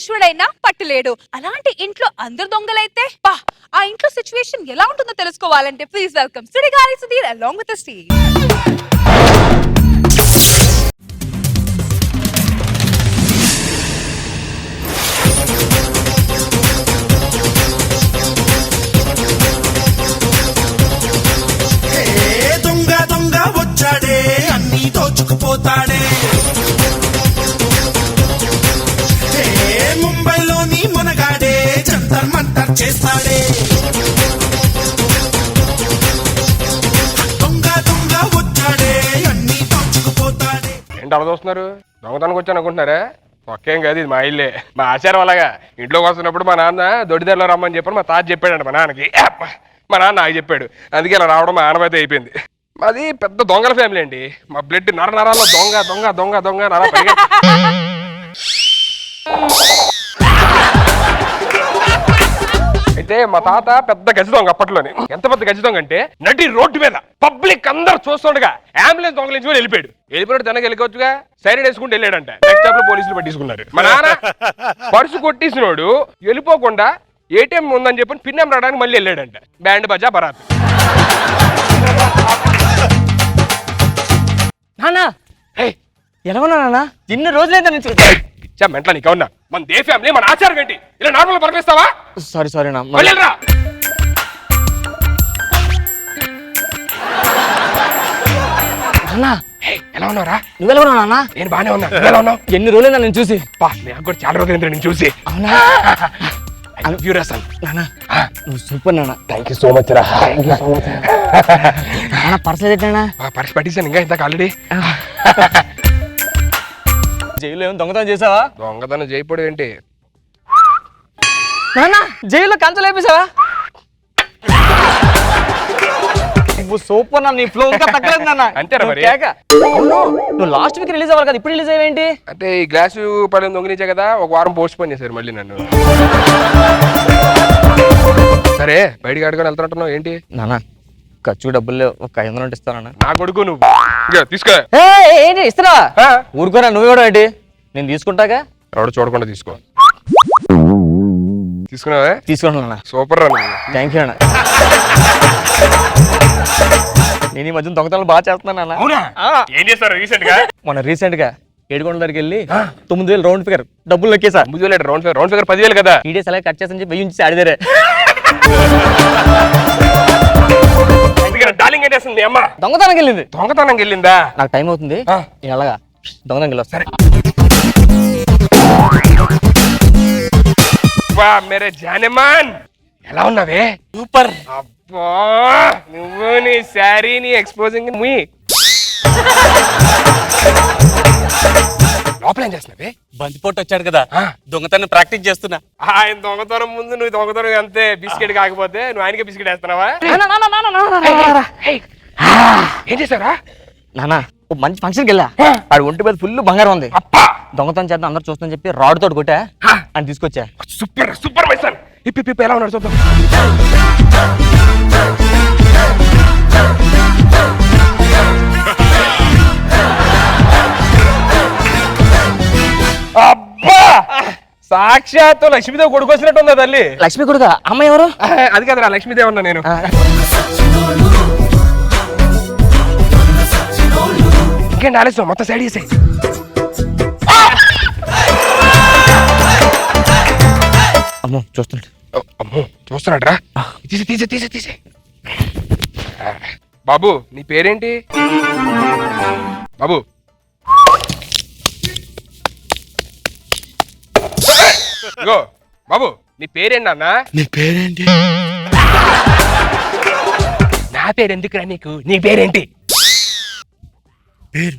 ఈశ్వరుడైనా పట్టులేడు. అలాంటి ఇంట్లో అందరు దొంగలైతే ఆ ఇంట్లో సిచ్యువేషన్ ఎలా ఉంటుందో తెలుసుకోవాలంటే please welcome Sudigali Sudheer along with the Steve. వచ్చాడే అన్ని దోచుకుపోతాడే ముంబైలోని మునగాడే జంతర్ మంతర్ చేస్తాడే దొంగ దొంగ వచ్చాడే అన్ని దోచుకుపోతాడే. ఏంటి అలా చూస్తున్నారు? దొంగతనానికి వచ్చాను అనుకుంటున్నారా? ఒక్కేం కాదు, ఇది మా ఇల్లే. మా ఆచారం అలాగా. ఇంట్లోకి వస్తున్నప్పుడు మా నాన్న దొడ్డిదారిలో రమ్మని చెప్పాను. మా తాత చెప్పాడంట మా నాన్నకి. మా నాన్న నాకు చెప్పాడు. అందుకే ఇలా రావడం మా ఆనవాయితీ అయిపోయింది. మాది పెద్ద దొంగల ఫ్యామిలీ అండి. మా బ్లడ్ నరాల్లో దొంగ దొంగ దొంగ దొంగ నర అయితే మా తాత పెద్ద గజ దొంగ అప్పట్లోనే. ఎంత పెద్ద గజ దొంగ అంటే నడి రోడ్డు మీద పబ్లిక్ అందరు చూస్తుండగా అంబులెన్స్ దొంగలించుకొని వెళ్ళిపోయాడు. తనకి వెళ్ళిపోవచ్చుగా సైరన్ వేసుకుంటూ వెళ్ళాడంట. నెక్స్ట్ స్టాప్ లో పోలీసులు పట్టించుకున్నారు. మా నాన్న పర్సు కొట్టేసినోడు వెళ్ళిపోకుండా ఏటీఎం ఉందని చెప్పి పిన్ నెంబర్ రావడానికి మళ్ళీ వెళ్ళాడంట. బ్యాండ్ బజా బరాత్. నానా ఎలా ఉన్నా నాన్న? ఎన్ని రోజులైందా నుంచి మెంట్లా నీకవునా? మన దే ఫ్యామిలీ, మన ఆచారం ఏంటి? ఇలా నార్మల్ పంపిస్తావా? సారీ నా ఎలా ఉన్నారా? నువ్వెలా ఉన్నావు నాన్న? నేను బానే ఉన్నా. ఎలా ఉన్నావు? ఎన్ని రోజులైందా నేను చూసి? నాకు కూడా చాలా రోజులు నేను చూసి. అవునా? నువ్వు సూపర్ నాన్న. థ్యాంక్ యూ సో మచ్ రా. పర్స్ ఏదైనా పర్స్ పట్టించాను ఇంకా ఇంతకు ఆల్రెడీ. జైల్లో ఏమో దొంగతనం చేసావా? దొంగతనం చేయకపోవడం ఏంటి నాన్న? జైల్లో కంచలు వేపేసావా? సూపర్ నా. నీ ఫ్లో ఇంకా తగ్గలేదు నాన్న. అంతేనా మరి? నువ్వు లాస్ట్ వీక్ రిలీజ్ అవ్వాలి కదా, ఇప్పుడు రిలీజ్ అయ్యేంటి? అంటే ఈ గ్లాసు పళ్ళని దొంగనిచ్చా కదా, ఒక వారం పోస్ట్ పోన్ చేశారు మళ్ళీ నన్ను. సరే బయటికి ఆడుకొని వెళ్తున్నట్టున్నావు ఏంటి? నాన్న ఖర్చు డబ్బులు ఒక 500 ఇస్తానా? నా కొడుకు నువ్వు తీసుకో. ఏంటి ఇస్తారా? ఊరుకోరా, నువ్వు కూడా ఏంటి? నేను తీసుకుంటాగా. ఎవడు చూడకుండా తీసుకో. తీసుకున్నావా? తీసుకున్నా. సూపర్ రా. థ్యాంక్ యూ అన్న. నేను ఈ మధ్యన దొంగతనాలు బాగా చేస్తున్నాను అన్న. ఏం చేస్తారు రీసెంట్ గా? మొన్న రీసెంట్ గా ఏడుకొండల దగ్గరికి వెళ్ళి 9,000 రౌండ్ ఫిగర్ డబ్బులు లెక్కేసా. 9,000 రౌండ్ ఫిగర్ 10,000 కదా. ఈడేస్ అలా కట్ చేసి వెయ్యి ఉంచి ఆడిదారే. దొంగతనానికి వెళ్ళింది. దొంగతనానికి వెళ్ళిందా? నాకు టైం అవుతుంది, నేను అలాగా దొంగతనానికి వెళ్ళి వస్తా. మేరే జానెమాన్ ఎలా ఉన్నావే? సూపర్. అబ్బా నువ్వు నీ శారీ నీ ఎక్స్పోజింగ్ లోపల ఏం చేస్తున్నావే? బందిపోటు వచ్చాడు కదా, దొంగతనం ప్రాక్టీస్ చేస్తున్నా. ఆయన దొంగతనం ముందు నువ్వు దొంగతనం అంతే. బిస్కెట్ కాకపోతే నువ్వు ఆయనకే బిస్కెట్ వేస్తున్నావా? ఏం చేశారా? నానా మంచి ఫంక్షన్కి వెళ్ళా. ఆడు ఒంటి మీద ఫుల్ బంగారం ఉంది. దొంగతనం చేద్దాం అందరు చూస్తాను చెప్పి రాడ్ తోటి కొట్టా అని తీసుకొచ్చా. Super super my son. ఇప్పి ఎలా ఉన్నాడు చూద్దాం. అబ్బా సాక్షాత్తు లక్ష్మీదేవి కొడుకు వచ్చినట్టు ఉందా తల్లి? లక్ష్మి కొడుకు అమ్మాయి ఎవరు? అది కదరా లక్ష్మీదేవి ఉన్నా నేను. ఇంకేంటి ఆలస్యం, మొత్తం సైడ్ చేసాయి. అమ్మో చూస్తున్నాడు. అమ్మో చూస్తున్నాడు రా. తీసే బాబు నీ పేరేంటి? బాబు ఇగో బాబు నీ పేరేంటి అన్న? నీ పేరేంటి? నా పేరు ఎందుకురా నీకు? నీ పేరేంటి? పేరు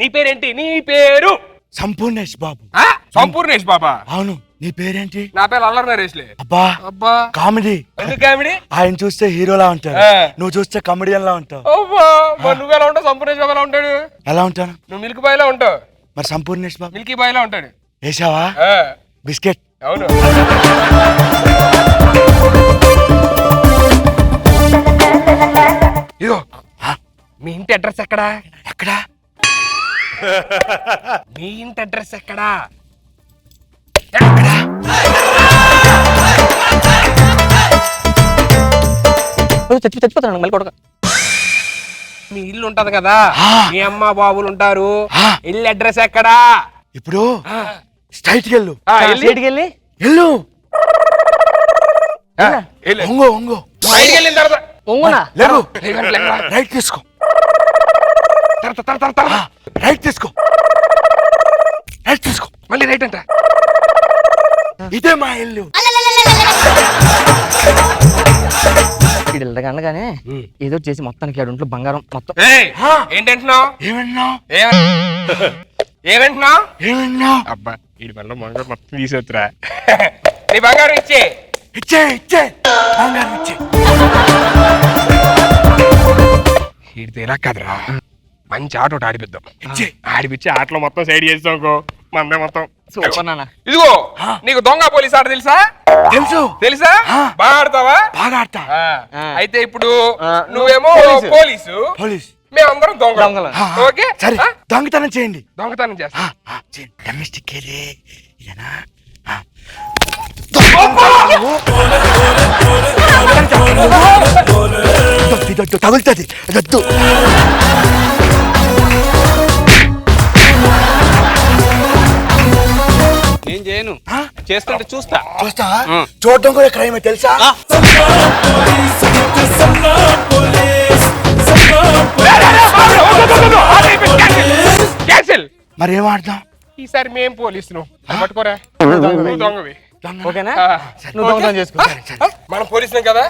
నీ పేరేంటి? నీ పేరు సంపూర్ణేష్ బాబు. సంపూర్ణేష్ బాబా? అవును. నీ పేరేంటి? నా పేరు అల్లరి నరేష్లే. అబ్బా అబ్బా కామెడీ. ఎందుకు కామెడీ? ఆయన చూస్తే హీరోలా ఉంటాడు, నువ్వు చూస్తే కమెడియన్ లా ఉంటావు. నువ్వు ఎలా ఉంటావు? సంపూర్ణేష్ బాబు ఎలా ఉంటాడు? ఎలా ఉంటాను? నువ్వు మిల్క్ బాయ్ లా ఉంటావు. మరి సంపూర్ణేష్ బాబు మిల్కీ బాయ్ లా ఉంటాడు. వేసావా బిస్కెట్? అవును. ఇదో మీ ఇంటి అడ్రస్ ఎక్కడా? ఎక్కడా? మీ ఇంటి అడ్రస్ ఎక్కడా? చచ్చిపోతాను మళ్ళీ కొడక. మీ ఇల్లు ఉంటది కదా, మీ అమ్మ బాబులు ఉంటారు, ఇల్లు అడ్రస్ ఎక్కడా? ఇప్పుడు స్ట్రైట్ వెళ్ళు, సైడ్కి వెళ్ళి వెళ్ళు, వెళ్ళు. ఒంగో ఒంగో, బయటికి వెళ్ళిన తర్వాత ఒంగునా లేవు, లేకండి, లేకండి. రైట్ తీసుకో, తర్వాత రైట్ తీసుకో, రైట్ తీసుకో, మళ్ళీ రైట్ అంట. ఇదే మా ఇల్లు. ఇక్కడ వెళ్ళగానే ఏదో చేసి మొత్తానికి 7 ఇంట్లో బంగారం మొత్తం. ఏంటంటున్నావు? ఏమన్నావు ఏమంటున్నావు? ఏమన్నావు? అబ్బా వీడి వల్ల బంగారం మొత్తం తీసేతురా. నీ బంగారం ఇచ్చే. ఇచ్చే ఇచ్చే, బంగారం ఇచ్చే. వీడితే ఇలా కదరా, మంచి ఆట ఒకటి ఆడిపిద్దాం. ఆడిపించి ఆటలో మొత్తం సైడ్ చేస్తాం మందే మొత్తం. సూపర్ నాన్న. ఇదిగో నీకు దొంగ పోలీస్ ఆట తెలుసా? తెలుసు, తెలుసా? బాగా ఆడతావా? బాగా ఆడతా. అయితే ఇప్పుడు నువ్వేమో పోలీసు, పోలీస్, మేమందరం దొంగలు. దొంగలు. ఓకే సరే దొంగతనం చేయండి. దొంగతనం చేస్తా. డొమెస్టిక్ ఏదే ఇదేనా? తగులుతుంది రద్దు. నేను చేయను, చేస్తుంటే చూస్తా. చూస్తా, చూడటం కూడా క్రైమే తెలుసా? క్యాన్సిల్. మరి ఏం ఆడదాం? ఈసారి మేం పోలీసులు పట్టుకోరా, నువ్వు దొంగవి. ఓకేనా? ఆ, నువ్వు దొంగతనం చేసుకో. మనం పోలీసులం కదా.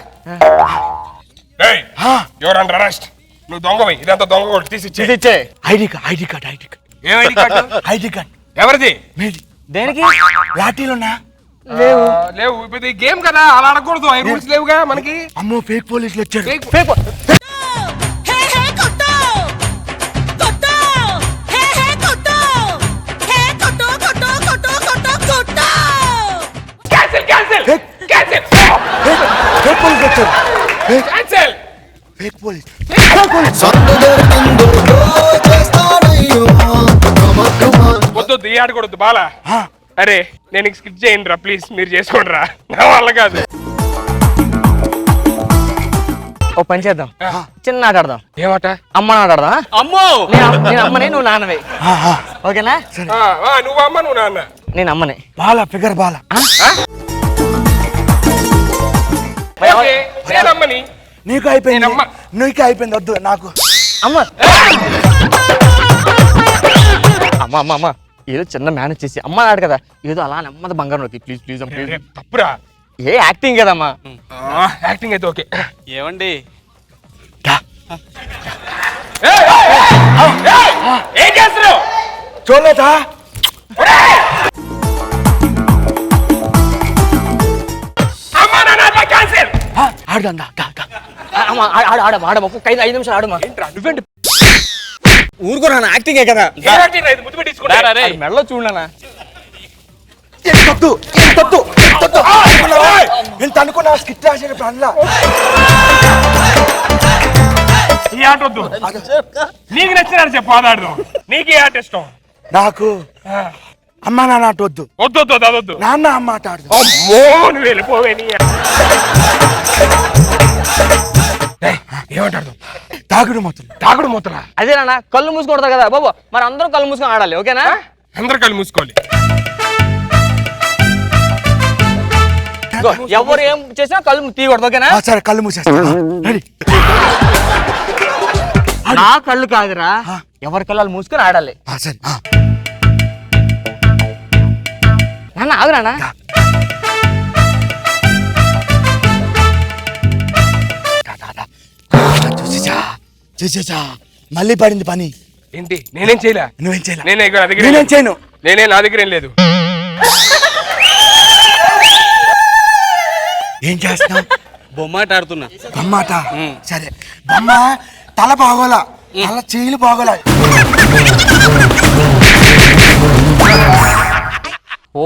Your under arrest. నువ్వు దొంగవి, ఇదంతా దొంగ కొట్టి తీసిచ్చే. ఇచ్చే. ID card, ID card, ID card, ఏం ఐడి కార్డు? ID card. ఎవరిది? మీది. దేనికి? లాఠీలున్నా? లేవు. లేవు. ఇప్పుడు ఈ గేమ్ కదా, అలా ఆడకూడదు. ఈ రూల్స్ లేవుగా మనకి. అమ్మో ఫేక్ పోలీసులు వచ్చారు. Fake. Cancel cancel fake. Cancel fake పోలీసులు వచ్చారు. క్యాన్సిల్. Fake police. వద్దు ఈ ఆడకూడదు బాలా. అరే నేను స్కిప్ చేయండి రా ప్లీజ్, మీరు చేసుకోండి రా, నా వల్ల కాదు. ఓ పని చేద్దాం, చిన్న ఆట ఆడదాం. ఏమాట? అమ్మ ఆట ఆడదాం. అమ్మో, నేను అమ్మని, నువ్వు నాన్నవి. ఓకేనా? నువ్వు అమ్మ నువ్వు నాన్న. నేను అమ్మని. బాల ఫిగర్ బాల. ఓకే, నేను అమ్మని. నీకు అయిపోయింది, నేనమ్మ. నీకు అయిపోయింది, వద్దు నాకు. అమ్మ అమ్మ అమ్మ అమ్మ ఏదో చిన్న మేనేజ్ చేసి అమ్మ ఆడు కదా, ఏదో అలా నెమ్మది బంగారం అవుతుంది. Please please please. తప్పురా. ఏ యాక్టింగ్ కదమ్మా. యాక్టింగ్ అయితే ఓకే. ఏమండి ఏం చేస్తున్నావు? చూడలేదా? అమ్మా నాన్న క్యాన్సిల్. ఆడదాం. అమ్మ ఆడమ్మ ఒక్క 5 నిమిషాలు ఆడమ్మా. ఏంట్రా నువ్వేంటి? ఊరుకోరా, యాక్టింగే కదా. ముద్దు పెట్టించుకుంటా. మెడలో చూడనా. నేను అనుకున్నా స్కిట్ రాసేటప్పుడు అందులో. ఈ ఆట వద్దు, నీకు నచ్చినారు చెప్పు, ఆడాడదాం. నీకు ఏ ఆట ఇష్టం? నాకు అమ్మ నాన్న ఆట వద్దు, వద్దు వద్దు అదొద్దు. నాన్న అమ్మ ఆట ఆడదు. అమ్మో నువ్వు వెళ్ళిపోవే. ఏమంటాడు? తాగుడు మొత్తం. తాగుడు మూతరా? అదే నాన్న, కళ్ళు మూసుకుంటారు కదా బాబు, మరి అందరూ కళ్ళు మూసుకొని ఆడాలి. ఓకేనా? అందరు కళ్ళు మూసుకోవాలి. ఎవరు ఏం చేసినా కళ్ళు తీయకూడదు. ఓకేనా? సరే కళ్ళు మూసేస్తా. రెడీ? నా కళ్ళు కాదురా, ఎవరి కళ్ళు మూసుకొని ఆడాలి. సరే. నాన్న ఆగు నాన్న. చూసేసా మళ్ళీ పడింది పని. ఏంటి? నేనేం చేయలే. నువ్వేం చేయలే. నేనేం చేయను. నేనే, నా దగ్గర ఏం లేదు. ఏం చేస్తున్నావు? బొమ్మాట ఆడుతున్నా. బొమ్మాట? సరే బొమ్మ తల బాగోలా, తల చీలు బాగోలా.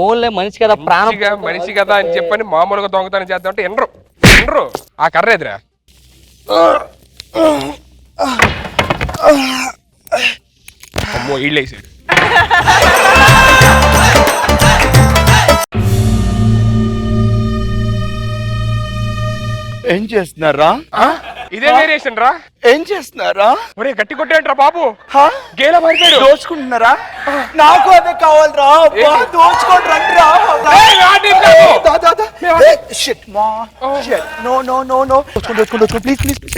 ఓన్లే మనిషి కదా, ప్రాణం. మనిషి కదా అని చెప్పని మామూలుగా దొంగతనం చేద్దాం అంటే ఎండ్రు. ఆ కర్ర ఎదురా. అమ్మో ఇళ్ళేసాడు. ఏం చేస్తున్నారా ఇదే వేరియేషన్ రా. ఏం చేస్తున్నారా ఒరే గట్టి కొట్టేంట్రా బాబు, హా? గేలా మారిపోయాడు. దోచుకుంటున్నారా? నాకు అదే కావాలరా. దోచుకోండి రండిరా. ఏయ్, నా team కాదు. దా, దా, దా. ఏయ్, shit, ma. Shit. No, no, no, no. దోచుకోండి, please, please, please.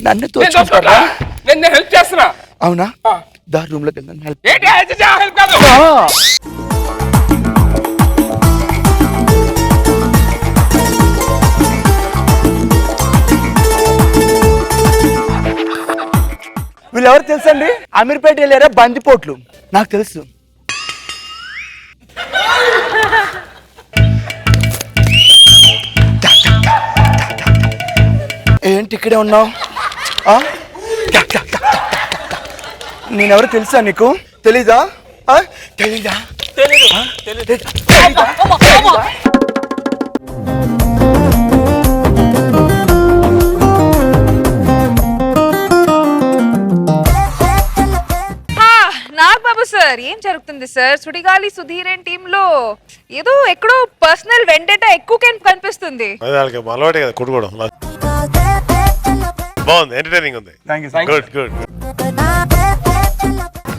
నన్ను నేను దోచుకుంటారా? నేను హెల్ప్ చేస్తున్నా. అవునా? దా రూమ్ లోకి వెళ్దాం. help. ఏంటి హెల్ప్ కాదు. వీళ్ళెవరు తెలుసండి? అమీర్పేట వెళ్ళారా బందిపోట్లు. నాకు తెలుసు. ఏంటి ఇక్కడే ఉన్నావు? నేనెవరు తెలుసా నీకు? తెలీదా? తెలీదా? నాగబాబు సార్, ఏం జరుగుతుంది sir? Sudigali Sudheer and team లో ఏదో ఎక్కడో పర్సనల్ వెండేటా ఎక్కువ కనిపిస్తుంది. అది వాళ్ళకి అలవాటే కదా కొట్టుకోవడం. బాగుంది, ఎంటర్టైనింగ్ ఉంది. Good good.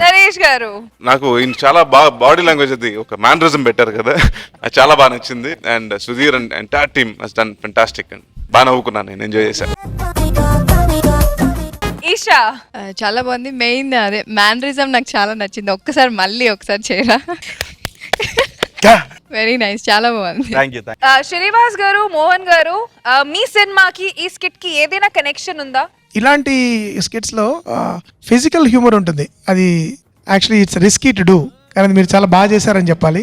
నరేష్ గారు, నాకు ఈయన చాలా బాగా బాడీ లాంగ్వేజ్ అది ఒక మ్యానరిజం పెట్టారు కదా, అది చాలా బాగా నచ్చింది. And Sudheer and entire team has done fantastic and బాగా నవ్వుకున్నాను, నేను ఎంజాయ్ చేశాను. ఈషా, చాలా బాగుంది. మెయిన్ అదే మ్యానరిజం నాకు చాలా నచ్చింది. మళ్ళీ ఒకసారి చేయరా. వెరీ నైస్, చాలా బాగుంది. శ్రీనివాస్ గారు, మోహన్ గారు, మీ సినిమాకి ఈ స్కిట్ కి ఏదైనా కనెక్షన్ ఉందా? ఇలాంటి స్కిట్స్ లో ఫిజికల్ హ్యూమర్ ఉంటుంది. అది actually it's risky to do, కానీ మీరు చాలా బాగా చేశారని చెప్పాలి.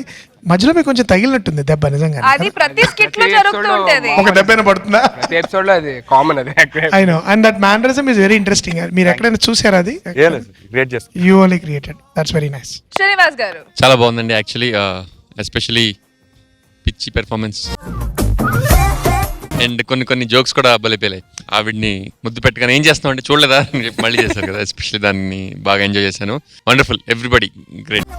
మధ్యలో మీకు కొంచెం తగిలినట్టుంది దెబ్బ, నిజంగా. అది ప్రతి స్కిట్ లో జరుగుతూ ఉంటది. ఒక దెబ్బ పడుతుందా? ప్రతి ఎపిసోడ్ లో అది కామన్. అది I know, and that mannerism is very interesting. మీరు ఎక్కడైనా చూసారా అది? గ్రేట్ చేస్తా. You only created. That's very nice. Srinivas గారు, చాలా బాగుందండి యాక్చువల్లీ, ఎస్పెషలీ పిచ్చి పెర్ఫార్మెన్స్ అండ్ కొన్ని జోక్స్ కూడా బలిపోయాయి. ఆవిడ్ని ముద్దు పెట్టగానే ఏం చేస్తాం అంటే చూడలేదా అని చెప్పి మళ్ళీ చేశారు కదా, ఎస్పెషల్లీ దాన్ని బాగా ఎంజాయ్ చేశాను. Wonderful, everybody great.